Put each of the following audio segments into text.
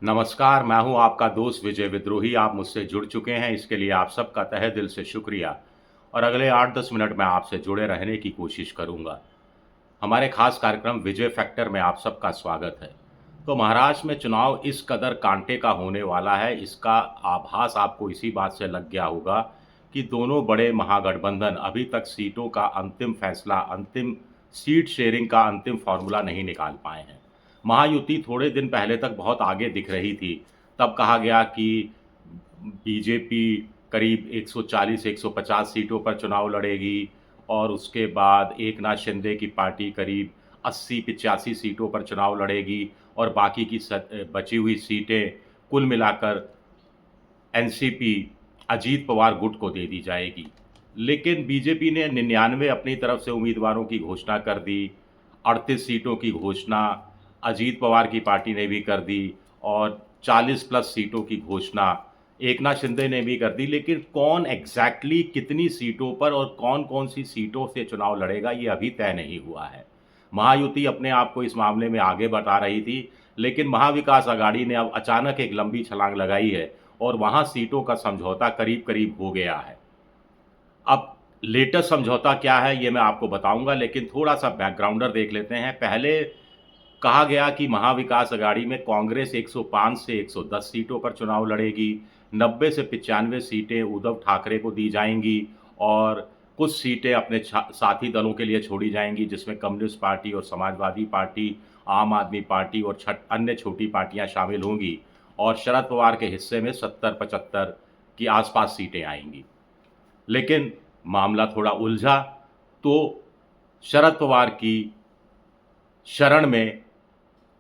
नमस्कार, मैं हूँ आपका दोस्त विजय विद्रोही। आप मुझसे जुड़ चुके हैं, इसके लिए आप सबका तहे दिल से शुक्रिया। और अगले 8-10 मिनट मैं आपसे जुड़े रहने की कोशिश करूँगा। हमारे खास कार्यक्रम विजय फैक्टर में आप सबका स्वागत है। तो महाराष्ट्र में चुनाव इस कदर कांटे का होने वाला है, इसका आभास आपको इसी बात से लग गया होगा कि दोनों बड़े महागठबंधन अभी तक सीटों का अंतिम फैसला, अंतिम सीट शेयरिंग का अंतिम फ़ॉर्मूला नहीं निकाल पाए हैं। महायुति थोड़े दिन पहले तक बहुत आगे दिख रही थी। तब कहा गया कि बीजेपी करीब 140-150 सीटों पर चुनाव लड़ेगी और उसके बाद एकनाथ शिंदे की पार्टी करीब 80-85 सीटों पर चुनाव लड़ेगी और बाकी की बची हुई सीटें कुल मिलाकर एनसीपी अजीत पवार गुट को दे दी जाएगी। लेकिन बीजेपी ने 99 अपनी तरफ से उम्मीदवारों की घोषणा कर दी, 38 सीटों की घोषणा अजीत पवार की पार्टी ने भी कर दी और 40 प्लस सीटों की घोषणा एकनाथ शिंदे ने भी कर दी। लेकिन कौन एग्जैक्टली कितनी सीटों पर और कौन-कौन सी सीटों से चुनाव लड़ेगा, ये अभी तय नहीं हुआ है। महायुति अपने आप को इस मामले में आगे बता रही थी, लेकिन महाविकास अघाड़ी ने अब अचानक एक लंबी छलांग लगाई है और वहाँ सीटों का समझौता करीब-करीब हो गया है। अब लेटेस्ट समझौता क्या है, ये मैं आपको बताऊँगा, लेकिन थोड़ा-सा बैकग्राउंडर देख लेते हैं। पहले कहा गया कि महाविकास अघाड़ी में कांग्रेस 105 से 110 सीटों पर चुनाव लड़ेगी, 90 से 95 सीटें उद्धव ठाकरे को दी जाएँगी और कुछ सीटें अपने साथी दलों के लिए छोड़ी जाएँगी, जिसमें कम्युनिस्ट पार्टी और समाजवादी पार्टी, आम आदमी पार्टी और अन्य छोटी पार्टियाँ शामिल होंगी और शरद पवार के हिस्से में 70-75 की आसपास सीटें आएँगी। लेकिन मामला थोड़ा उलझा, तो शरद पवार की शरण में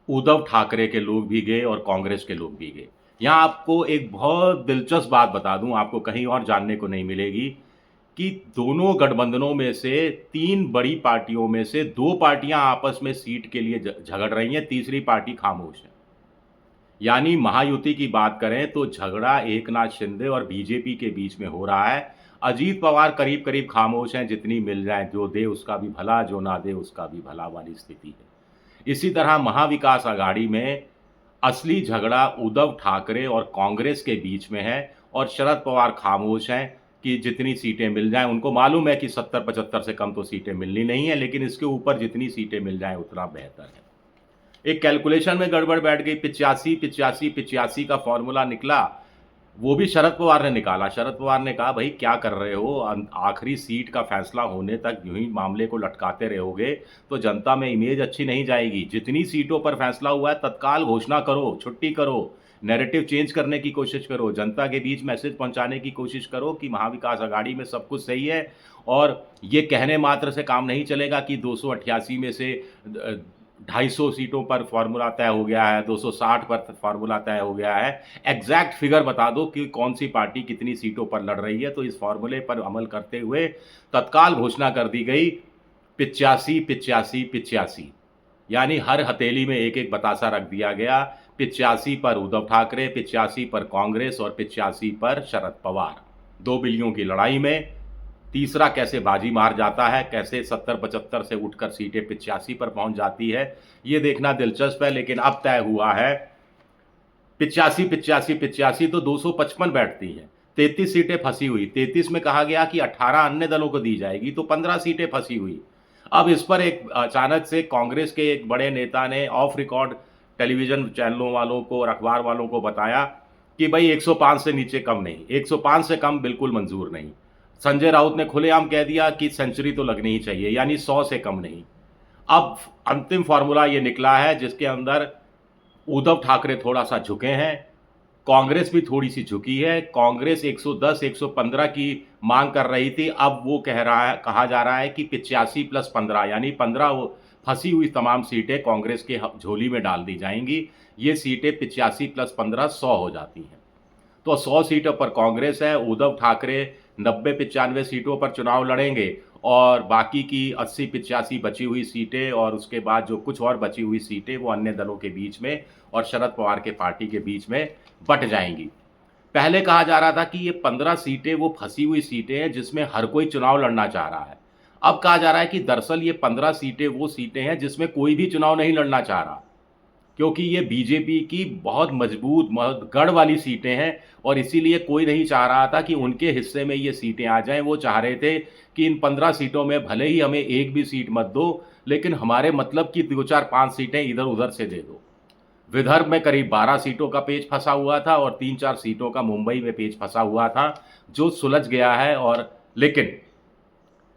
उद्धव ठाकरे के लोग भी गए और कांग्रेस के लोग भी गए। यहाँ आपको एक बहुत दिलचस्प बात बता दूँ, आपको कहीं और जानने को नहीं मिलेगी कि दोनों गठबंधनों में से 3 बड़ी पार्टियों में से 2 पार्टियाँ आपस में सीट के लिए झगड़ रही हैं, तीसरी पार्टी खामोश है। यानी महायुति की बात करें तो झगड़ा एकनाथ शिंदे और बीजेपी के बीच में हो रहा है। अजीत पवार करीब-करीब खामोश हैं, जितनी मिल जाए, जो दे उसका भी भला, जो ना दे उसका भी भला वाली स्थिति है। इसी तरह महाविकास अघाड़ी में असली झगड़ा उद्धव ठाकरे और कांग्रेस के बीच में है और शरद पवार खामोश हैं कि जितनी सीटें मिल जाएँ, उनको मालूम है कि 70-75 से कम तो सीटें मिलनी नहीं है, लेकिन इसके ऊपर जितनी सीटें मिल जाएँ उतना बेहतर है। एक कैलकुलेशन में गड़बड़ बैठ गई, 85-85-85 का फॉर्मूला निकला, वो भी शरद पवार ने निकाला। शरद पवार ने कहा, भई क्या कर रहे हो? आखिरी सीट का फैसला होने तक यूँ ही मामले को लटकाते रहोगे, तो जनता में इमेज अच्छी नहीं जाएगी। जितनी सीटों पर फैसला हुआ है, तत्काल घोषणा करो, छुट्टी करो, नैरेटिव चेंज करने की कोशिश करो, जनता के बीच मैसेज पहुँचाने की कोशिश करो कि महाविकास अघाड़ी में सब कुछ सही है और ये कहने मात्र से काम नहीं चलेगा कि 288 में से 250 सीटों पर फ़ॉर्मूला तय हो गया है, 260 पर फ़ॉर्मूला तय हो गया है। एग्ज़ैक्ट फ़िगर बता दो कि कौन-सी पार्टी कितनी सीटों पर लड़ रही है, तो इस फ़ॉर्मूले पर अमल करते हुए तत्काल घोषणा कर दी गई 85, 85, 85, यानी हर हथेली में एक-एक बतासा रख दिया गया। 85 पर उद्धव ठाकरे, 85 पर कांग्रेस और 85 पर शरद पवार। 2 बिल्लियों की लड़ाई में तीसरा कैसे बाजी मार जाता है, कैसे 70-75 से उठकर सीटें 85 पर पहुंच जाती है, ये देखना दिलचस्प है। लेकिन अब तय हुआ है 85, 85, 85 तो 255 बैठती हैं। 33 सीटें फंसी हुई। 33 में कहा गया कि 18 अन्य दलों को दी जाएगी, तो 15 सीटें फंसी हुई। अब इस पर एक अचानक से कांग्रेस के एक बड़े नेता ने ऑफ रिकॉर्ड टेलीविज़न चैनलों वालों को और अखबार वालों को बताया कि भई 105 से नीचे कम नहीं, 105 से कम बिल्कुल मंज़ूर नहीं। संजय राउत ने खुलेआम कह दिया कि सेंचुरी तो लगनी ही चाहिए, यानी 100 से कम नहीं। अब अंतिम फ़ॉर्मूला ये निकला है जिसके अंदर उद्धव ठाकरे थोड़ा-सा झुके हैं, कांग्रेस भी थोड़ी-सी झुकी है। कांग्रेस 110, 115 की माँग कर रही थी, अब वो कहा जा रहा है कि 85 प्लस 15 यानी 15 वो फँसी हुई तमाम सीटें कांग्रेस के झोली में डाल दी जाएँगी। ये सीटें 85 प्लस 15 100 हो जाती हैं। तो 100 सीटों पर कांग्रेस है, उद्धव ठाकरे 90-95 सीटों पर चुनाव लड़ेंगे और बाकी की 80-85 बची हुई सीटें और उसके बाद जो कुछ और बची हुई सीटें वो अन्य दलों के बीच में और शरद पवार के पार्टी के बीच में बँट जाएँगी। पहले कहा जा रहा था कि ये 15 सीटें वो फँसी हुई सीटें हैं जिसमें हर कोई चुनाव लड़ना चाह रहा है। अब कहा जा रहा है कि दरअसल ये 15 सीटें वो सीटें हैं जिसमें कोई भी चुनाव नहीं लड़ना चाह रहा। क्योंकि ये बीजेपी की बहुत मजबूत गढ़ वाली सीटें हैं और इसीलिए कोई नहीं चाह रहा था कि उनके हिस्से में ये सीटें आ जाएं। वो चाह रहे थे कि इन 15 सीटों में भले ही हमें एक भी सीट मत दो, लेकिन हमारे मतलब की 2-4-5 सीटें इधर उधर से दे दो। विदर्भ में करीब 12 सीटों का पेच फंसा हुआ था और 3-4 सीटों का मुंबई में पेच फंसा हुआ था, जो सुलझ गया है। और लेकिन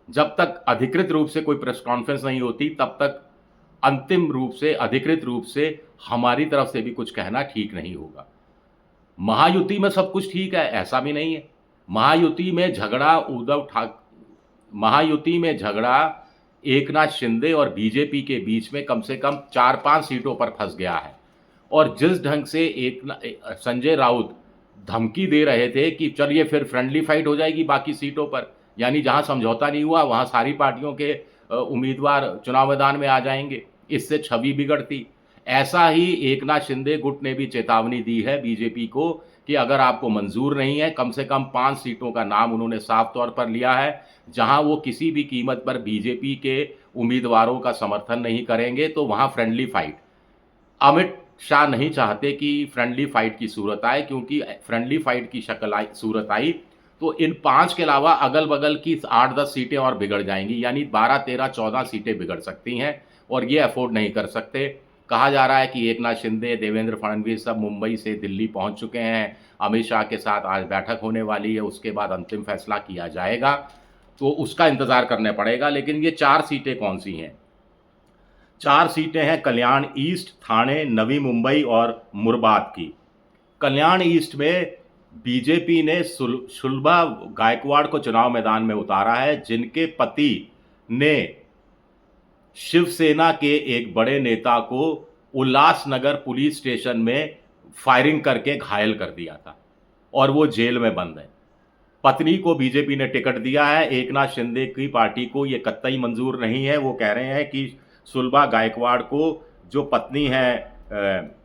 जब तक अधिकृत रूप से कोई प्रेस कॉन्फ्रेंस नहीं होती, तब तक अंतिम रूप से, अधिकृत रूप से हमारी तरफ से भी कुछ कहना ठीक नहीं होगा। महायुति में सब कुछ ठीक है, ऐसा भी नहीं है। महायुति में झगड़ा महायुति में झगड़ा एकनाथ शिंदे और बीजेपी के बीच में कम से कम 4-5 सीटों पर फंस गया है। और जिस ढंग से संजय राउत धमकी दे रहे थे कि चलिए फिर फ्रेंडली फाइट हो जाएगी बाकी सीटों पर, यानी जहां समझौता नहीं हुआ वहां सारी पार्टियों के उम्मीदवार चुनाव मैदान में आ जाएंगे, इससे छवि बिगड़ती। ऐसा ही एकनाथ शिंदे गुट ने भी चेतावनी दी है बीजेपी को कि अगर आपको मंजूर नहीं है, कम से कम 5 सीटों का नाम उन्होंने साफ तौर पर लिया है जहां वो किसी भी कीमत पर बीजेपी के उम्मीदवारों का समर्थन नहीं करेंगे, तो वहां फ्रेंडली फाइट। अमित शाह नहीं चाहते कि फ्रेंडली फाइट की सूरत आए, क्योंकि फ्रेंडली फाइट की सूरत आई तो इन 5 के अलावा अगल बगल की 8-10 सीटें और बिगड़ जाएंगी, यानी 12, 13, 14 सीटें बिगड़ सकती हैं और ये अफोर्ड नहीं कर सकते। कहा जा रहा है कि एकनाथ शिंदे, देवेंद्र फडणवीस सब मुंबई से दिल्ली पहुंच चुके हैं। अमित शाह के साथ आज बैठक होने वाली है, उसके बाद अंतिम फैसला किया जाएगा, तो उसका इंतजार करना पड़ेगा। लेकिन ये 4 सीटें कौन सी हैं? 4 सीटें हैं कल्याण ईस्ट, ठाणे, नवी मुंबई और मुरबाद की। कल्याण ईस्ट में बीजेपी ने शुलभा गायकवाड़ को चुनाव मैदान में उतारा है, जिनके पति ने शिवसेना के एक बड़े नेता को उल्लासनगर पुलिस स्टेशन में फायरिंग करके घायल कर दिया था और वो जेल में बंद है। पत्नी को बीजेपी ने टिकट दिया है। एकनाथ शिंदे की पार्टी को ये कतई मंजूर नहीं है। वो कह रहे हैं कि शुलभा गायकवाड़ को, जो पत्नी है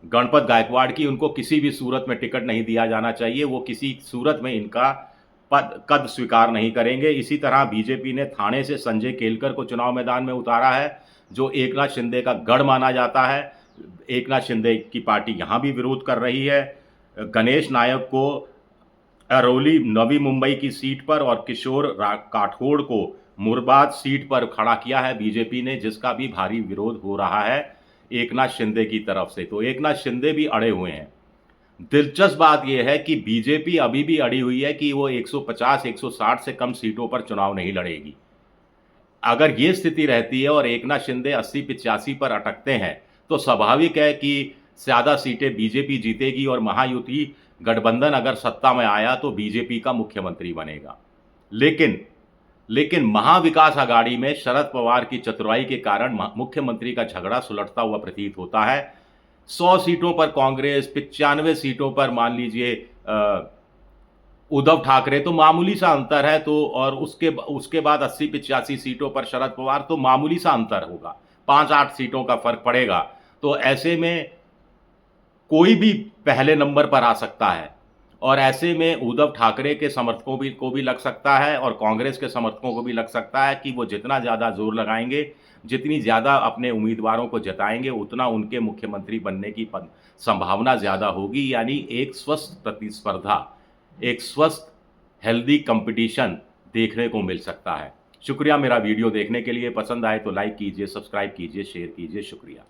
गणपत गायकवाड़ की, उनको किसी भी सूरत में टिकट नहीं दिया जाना चाहिए। वो किसी सूरत में इनका कद स्वीकार नहीं करेंगे। इसी तरह बीजेपी ने ठाणे से संजय केलकर को चुनाव मैदान में उतारा है, जो एकनाथ शिंदे का गढ़ माना जाता है। एकनाथ शिंदे की पार्टी यहाँ भी विरोध कर रही है। गणेश नायक को अरौली नवी मुंबई की सीट पर और किशोर काठोड़ को मुरबाद सीट पर खड़ा किया है बीजेपी ने, जिसका भी भारी विरोध हो रहा है एकनाथ शिंदे की तरफ से। तो एकनाथ शिंदे भी अड़े हुए हैं। दिलचस्प बात यह है कि बीजेपी अभी भी अड़ी हुई है कि वो 150-160 से कम सीटों पर चुनाव नहीं लड़ेगी। अगर ये स्थिति रहती है और एकनाथ शिंदे 80-85 पर अटकते हैं, तो स्वाभाविक है कि ज़्यादा सीटें बीजेपी जीतेगी और महायुति गठबंधन अगर सत्ता में आया तो बीजेपी का मुख्यमंत्री बनेगा। लेकिन महाविकास अघाड़ी में शरद पवार की चतुराई के कारण मुख्यमंत्री का झगड़ा सुलझता हुआ प्रतीत होता है। 100 सीटों पर कांग्रेस, 95 सीटों पर मान लीजिए उद्धव ठाकरे, तो मामूली सा अंतर है। तो और उसके बाद 80-85 सीटों पर शरद पवार, तो मामूली सा अंतर होगा, 5-8 सीटों का फर्क पड़ेगा। तो ऐसे में कोई भी पहले नंबर पर आ सकता है और ऐसे में उद्धव ठाकरे के समर्थकों को भी लग सकता है और कांग्रेस के समर्थकों को भी लग सकता है कि वो जितना ज़्यादा जोर लगाएंगे, जितनी ज़्यादा अपने उम्मीदवारों को जिताएंगे, उतना उनके मुख्यमंत्री बनने की संभावना ज़्यादा होगी। यानी एक स्वस्थ प्रतिस्पर्धा, एक स्वस्थ हेल्दी कंपटीशन देखने को मिल सकता है। शुक्रिया मेरा वीडियो देखने के लिए। पसंद आए तो लाइक कीजिए, सब्सक्राइब कीजिए, शेयर कीजिए। शुक्रिया।